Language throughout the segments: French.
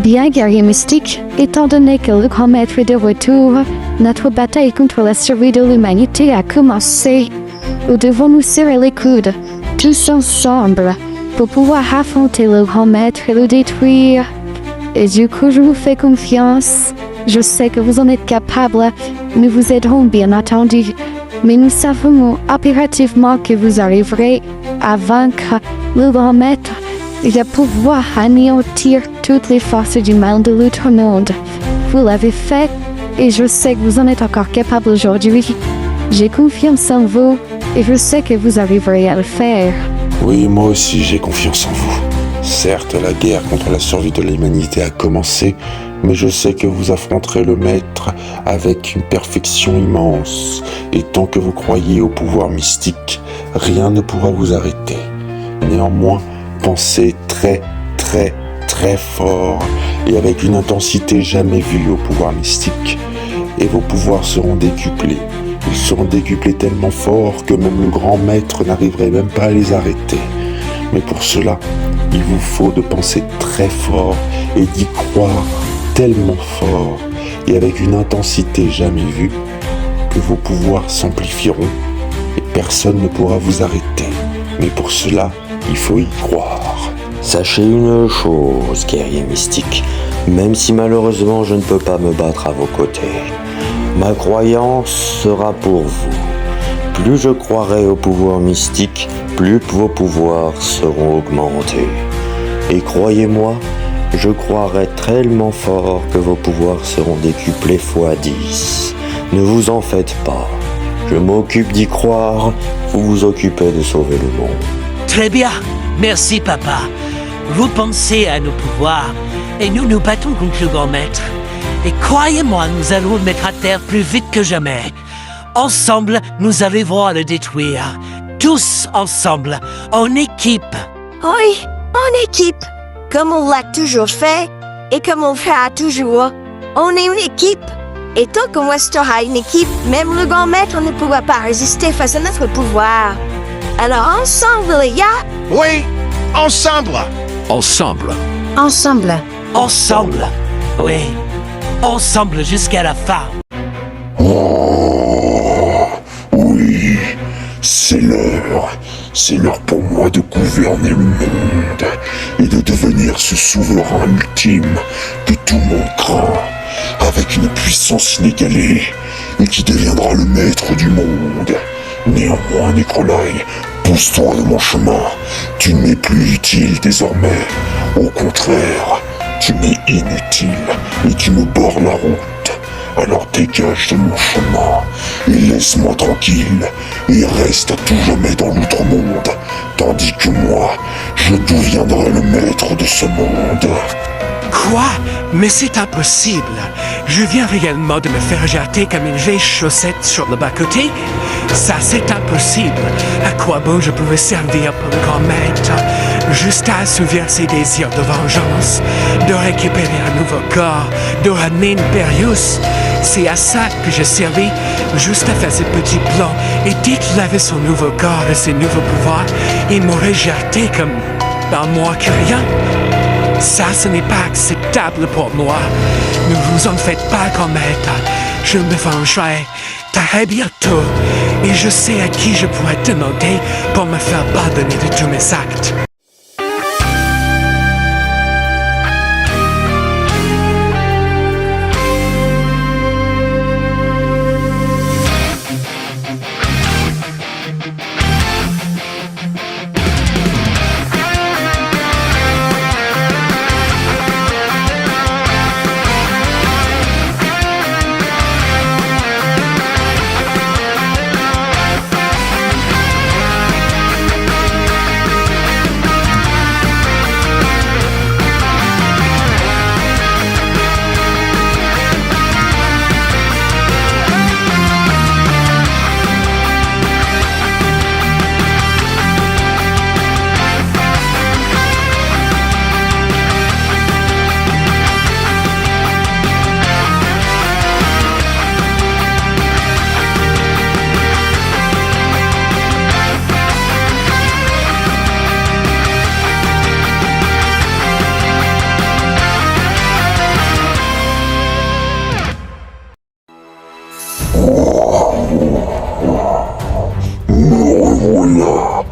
Bien, guerrier mystique, étant donné que le grand maître est de retour, notre bataille contre la survie de l'humanité a commencé. Nous devons nous serrer les coudes, tous ensemble, pour pouvoir affronter le grand maître et le détruire. Et du coup, je vous fais confiance. Je sais que vous en êtes capable. Nous vous aiderons bien entendu. Mais nous savons impérativement que vous arriverez à vaincre le grand maître et à pouvoir anéantir toutes les forces du mal de l'outre-monde. Vous l'avez fait et je sais que vous en êtes encore capable aujourd'hui. J'ai confiance en vous et je sais que vous arriverez à le faire. Oui, moi aussi j'ai confiance en vous. Certes, la guerre contre la survie de l'humanité a commencé, mais je sais que vous affronterez le maître avec une perfection immense. Et tant que vous croyez au pouvoir mystique, rien ne pourra vous arrêter. Néanmoins, pensez très fort et avec une intensité jamais vue au pouvoir mystique. Et vos pouvoirs seront décuplés. Ils seront décuplés tellement fort que même le grand maître n'arriverait même pas à les arrêter. Mais pour cela, il vous faut de penser très fort et d'y croire tellement fort et avec une intensité jamais vue que vos pouvoirs s'amplifieront et personne ne pourra vous arrêter. Mais pour cela, il faut y croire. Sachez une chose, guerrier mystique, même si malheureusement je ne peux pas me battre à vos côtés, ma croyance sera pour vous. Plus je croirai au pouvoir mystique, plus vos pouvoirs seront augmentés. Et croyez-moi, je croirai tellement fort que vos pouvoirs seront décuplés fois 10. Ne vous en faites pas. Je m'occupe d'y croire, vous vous occupez de sauver le monde. Très bien, merci papa. Vous pensez à nos pouvoirs et nous nous battons contre le grand maître. Et croyez-moi, nous allons le mettre à terre plus vite que jamais. Ensemble, nous arriverons à le détruire. Tous ensemble, en équipe. Oui, en équipe, comme on l'a toujours fait et comme on le fera toujours. On est une équipe. Et tant qu'on restera une équipe, même le grand maître ne pourra pas résister face à notre pouvoir. Alors ensemble, les gars. Oui, ensemble. Ensemble. Ensemble. Ensemble. Oui, ensemble jusqu'à la fin. Oh, oui, c'est l'heure. C'est l'heure pour moi de gouverner le monde et de devenir ce souverain ultime que tout le monde craint, avec une puissance inégalée et qui deviendra le maître du monde. Néanmoins, Nécrolai, pousse-toi de mon chemin. Tu n'es plus utile désormais. Au contraire, tu m'es inutile et tu me bords la route. Alors dégage de mon chemin et laisse-moi tranquille et reste à tout jamais dans l'outre-monde, tandis que moi, je deviendrai le maître de ce monde. Quoi? Mais c'est impossible. Je viens réellement de me faire jeter comme une vieille chaussette sur le bas-côté. Ça, c'est impossible. À quoi bon je pouvais servir pour le grand maître? Juste à assouvir ses désirs de vengeance, de récupérer un nouveau corps, de ramener Imperius. C'est à ça que j'ai servi, juste à faire ce petit plan. Et dès qu'il avait son nouveau corps et ses nouveaux pouvoirs, il m'aurait jeté comme un moins que rien. Ça, ce n'est pas acceptable pour moi. Ne vous en faites pas, grand maître. Je me vengerai très bientôt. Et je sais à qui je pourrais demander pour me faire pardonner de tous mes actes. Me revoilà,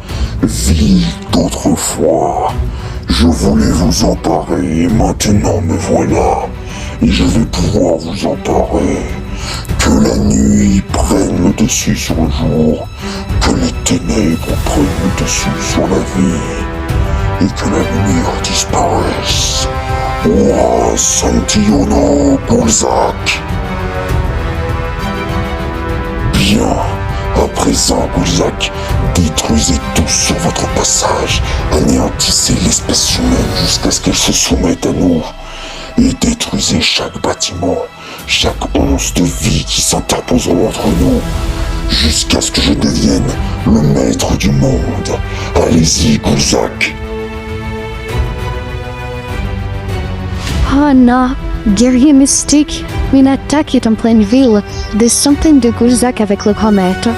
vie d'autrefois. Je voulais vous emparer et maintenant me voilà. Et je vais pouvoir vous emparer. Que la nuit prenne le dessus sur le jour. Que les ténèbres prennent le dessus sur la vie. Et que la lumière disparaisse. Ouah, Santillano Gulzak. Bien. À présent, Gulzak, détruisez tout sur votre passage, anéantissez l'espèce humaine jusqu'à ce qu'elle se soumette à nous, et détruisez chaque bâtiment, chaque once de vie qui s'interposera entre nous, jusqu'à ce que je devienne le maître du monde. Allez-y, Gulzak. Oh non, guerrier mystique, une attaque est en pleine ville. Descendez de Gulzak avec le grand maître.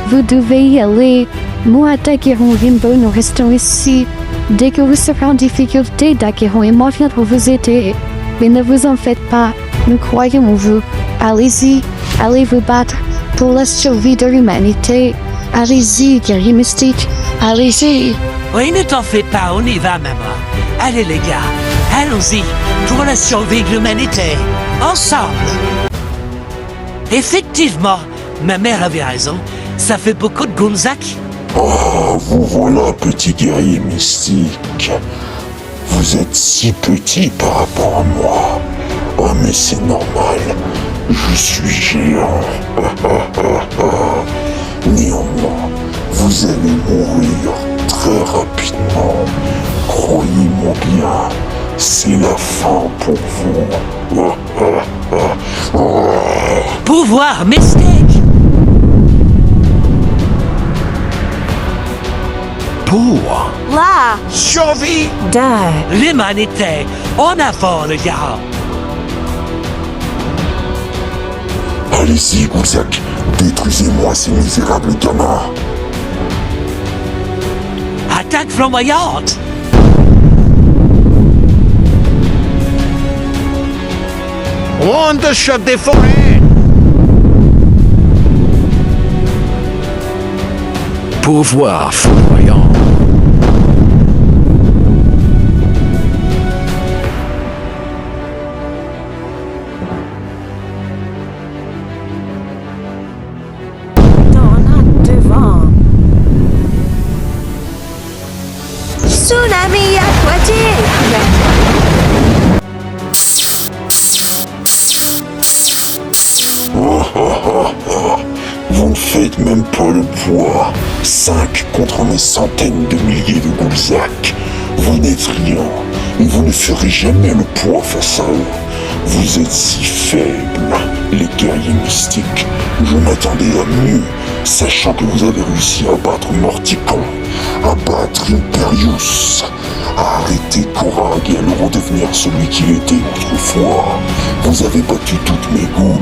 Vous devez y aller. Moi, Daguerron Rimbo, nous restons ici. Dès que vous serez en difficulté, Daguerron et moi viendrons vous aider. Mais ne vous en faites pas, nous croyons en vous. Allez-y, allez vous battre pour la survie de l'humanité. Allez-y, guerrier mystique, allez-y. Oui, ne t'en fais pas, on y va, maman. Allez, les gars, allons-y pour la survie de l'humanité. Ensemble. Effectivement, ma mère avait raison. Ça fait beaucoup de Gulzak. Oh, vous voilà, petit guerrier mystique. Vous êtes si petit par rapport à moi. Oh, mais c'est normal. Je suis géant. Néanmoins, vous allez mourir très rapidement. Croyez-moi bien, c'est la fin pour vous. Pouvoir mystique. Pour Là, survie. L'humanité. En avant, les gars. Allez-y, Gulzak, détruisez-moi ces misérables gamins. Attaque flamboyante. Onde se déformer. Pouvoir foudroyant. devant. Tsunami aquatique. Vous ne faites même pas le poids. 5 contre mes centaines de milliers de Gulzak. Vous n'êtes rien, et vous ne ferez jamais le poids face à eux. Vous êtes si faibles, les guerriers mystiques. Je m'attendais à mieux, sachant que vous avez réussi à battre Morticon, à battre Imperius, à arrêter Korag et à le redevenir celui qu'il était autrefois. Vous avez battu toutes mes ghouls.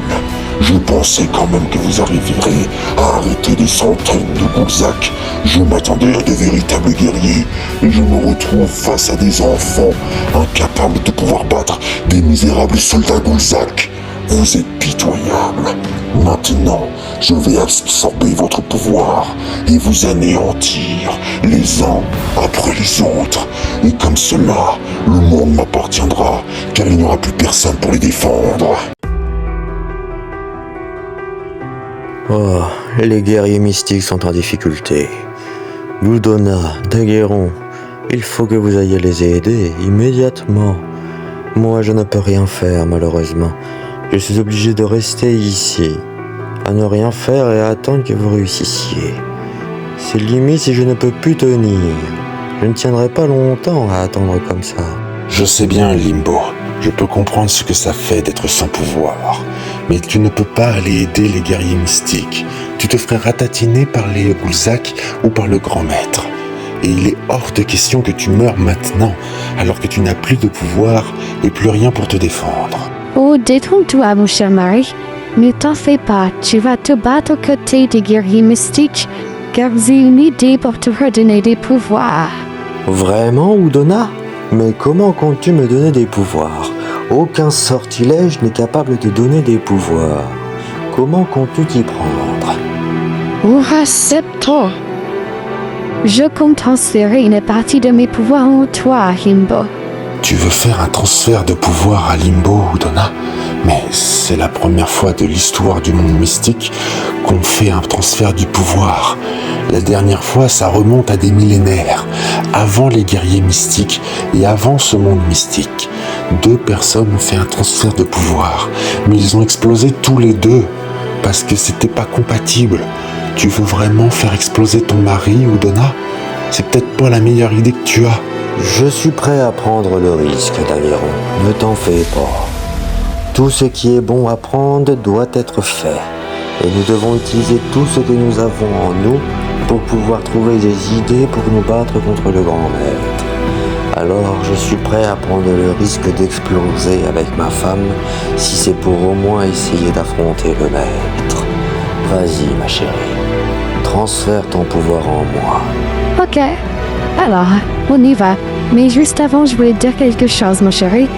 Je pensais quand même que vous arriveriez à arrêter des centaines de Gulzak. Je m'attendais à de véritables guerriers, et je me retrouve face à des enfants incapables de pouvoir battre des misérables soldats Gulzak. Vous êtes pitoyables. Maintenant, je vais absorber votre pouvoir et vous anéantir les uns après les autres. Et comme cela, le monde m'appartiendra, car il n'y aura plus personne pour les défendre. Oh, les guerriers mystiques sont en difficulté. Ludona, Daguerron, il faut que vous ayez les aider immédiatement. Moi, je ne peux rien faire, malheureusement. Je suis obligé de rester ici, à ne rien faire et à attendre que vous réussissiez. C'est limite si je ne peux plus tenir. Je ne tiendrai pas longtemps à attendre comme ça. Je sais bien, Limbo. Je peux comprendre ce que ça fait d'être sans pouvoir. Mais tu ne peux pas aller aider les guerriers mystiques. Tu te ferais ratatiner par les Gulzak ou par le grand maître. Et il est hors de question que tu meurs maintenant, alors que tu n'as plus de pouvoir et plus rien pour te défendre. Oh, détrompe-toi, mon cher mari. Ne t'en fais pas, tu vas te battre aux côtés des guerriers mystiques, car j'ai une idée pour te redonner des pouvoirs. Vraiment, Udona? Mais comment comptes-tu me donner des pouvoirs? Aucun sortilège n'est capable de donner des pouvoirs. Comment comptes-tu t'y prendre? Accepto. Je compte transférer une partie de mes pouvoirs en toi, Limbo. Tu veux faire un transfert de pouvoir à Limbo, Udona? Mais c'est la première fois de l'histoire du monde mystique qu'on fait un transfert du pouvoir. La dernière fois, ça remonte à des millénaires, avant les guerriers mystiques et avant ce monde mystique. 2 personnes ont fait un transfert de pouvoir, mais ils ont explosé tous les 2, parce que c'était pas compatible. Tu veux vraiment faire exploser ton mari, Udona? C'est peut-être pas la meilleure idée que tu as. Je suis prêt à prendre le risque, Damiron. Ne t'en fais pas. Tout ce qui est bon à prendre doit être fait. Et nous devons utiliser tout ce que nous avons en nous pour pouvoir trouver des idées pour nous battre contre le grand maître. Alors je suis prêt à prendre le risque d'exploser avec ma femme si c'est pour au moins essayer d'affronter le maître. Vas-y, ma chérie. Transfère ton pouvoir en moi. Ok. Alors, on y va. Mais juste avant, je voulais te dire quelque chose, mon chéri.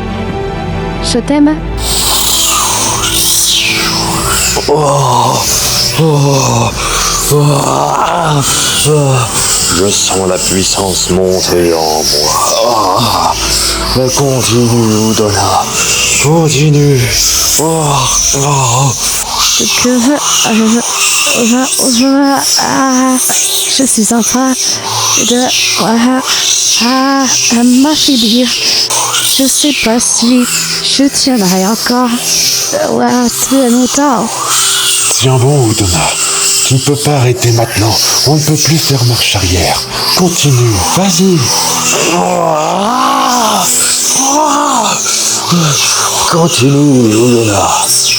Je t'aime. Je sens la puissance monter en moi. Mais continue, Udona. Continue. Je suis en train de m'affaiblir. Je sais pas si je tiendrai encore très longtemps. Tiens bon, Udona. Tu ne peux pas arrêter maintenant. On ne peut plus faire marche arrière. Continue, vas-y. Continue, Udona.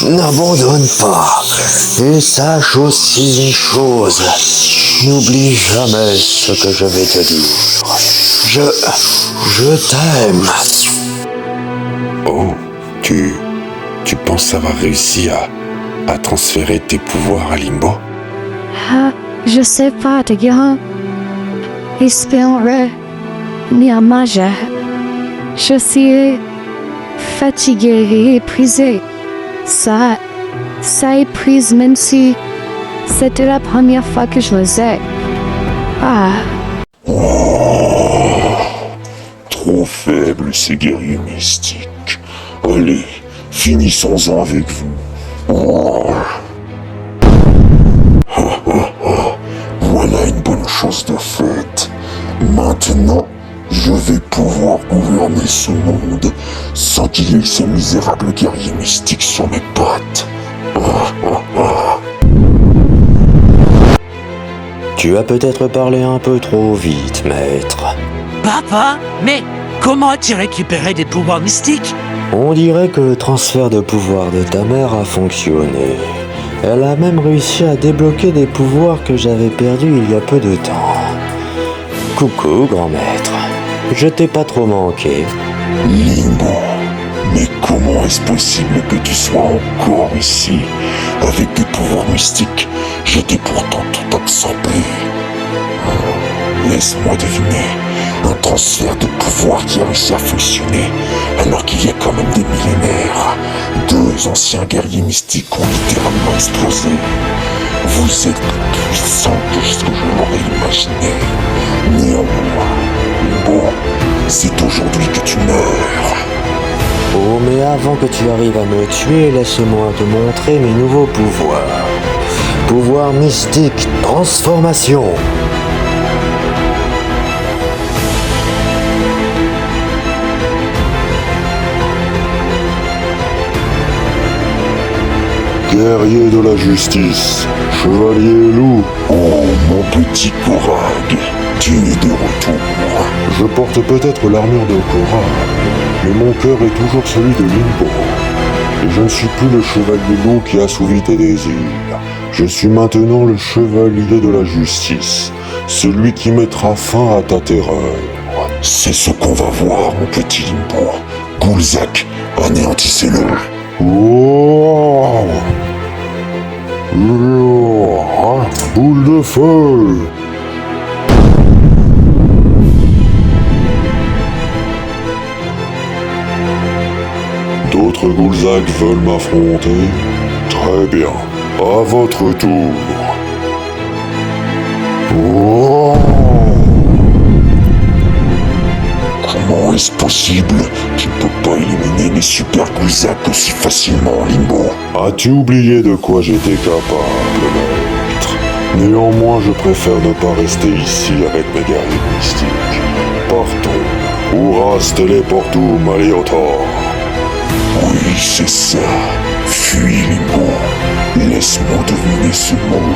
N'abandonne pas. Et sache aussi une chose. N'oublie jamais ce que je vais te dire. Je t'aime. Oh, tu penses avoir réussi à transférer tes pouvoirs à Limbo? Je sais pas, tes gars. Espérons ni un majeur. Je suis fatigué et épuisé. Ça épuise même si c'était la première fois que je le faisais. Trop faibles ces guerriers mystiques. Allez, finissons-en avec vous. Voilà une bonne chose de faite. Maintenant, je vais pouvoir gouverner ce monde sans qu'il y ait ces misérables guerriers mystiques sur mes pattes. Tu as peut-être parlé un peu trop vite, maître. Papa, mais comment as-tu récupéré des pouvoirs mystiques? On dirait que le transfert de pouvoir de ta mère a fonctionné. Elle a même réussi à débloquer des pouvoirs que j'avais perdus il y a peu de temps. Coucou, grand maître. Je t'ai pas trop manqué. Limbo, mais comment est-ce possible que tu sois encore ici? Avec des pouvoirs mystiques, je t'ai pourtant tout absorbé. Laisse-moi deviner, un transfert de pouvoir qui a réussi à fonctionner, alors qu'il y a quand même des millénaires. 2 anciens guerriers mystiques ont littéralement explosé. Vous êtes plus puissant que ce que je l'aurais imaginé. Néanmoins, Limbo, c'est aujourd'hui que tu meurs. Oh, mais avant que tu arrives à me tuer, laisse-moi te montrer mes nouveaux pouvoirs. Pouvoir mystique, transformation. Guerrier de la justice, chevalier loup. Oh, mon petit Korag, tu es de retour. Je porte peut-être l'armure de Korag, mais mon cœur est toujours celui de Limbo. Et je ne suis plus le chevalier loup qui assouvit tes désirs. Je suis maintenant le chevalier de la justice, celui qui mettra fin à ta terreur. C'est ce qu'on va voir, mon petit Limbo. Gulzak, anéantissez-le. Wow. Boule de feu. D'autres Gulzak veulent m'affronter? Très bien. À votre tour. Oh! Comment est-ce possible? Tu ne peux pas éliminer mes super Gluzac aussi facilement, Limbo. As-tu oublié de quoi j'étais capable, maître? Néanmoins, je préfère ne pas rester ici avec mes guerriers mystiques. Partons. Ouras teleportum aliotor. Oui, c'est ça. Fuis, Limbo. Laisse-moi deviner ce mot.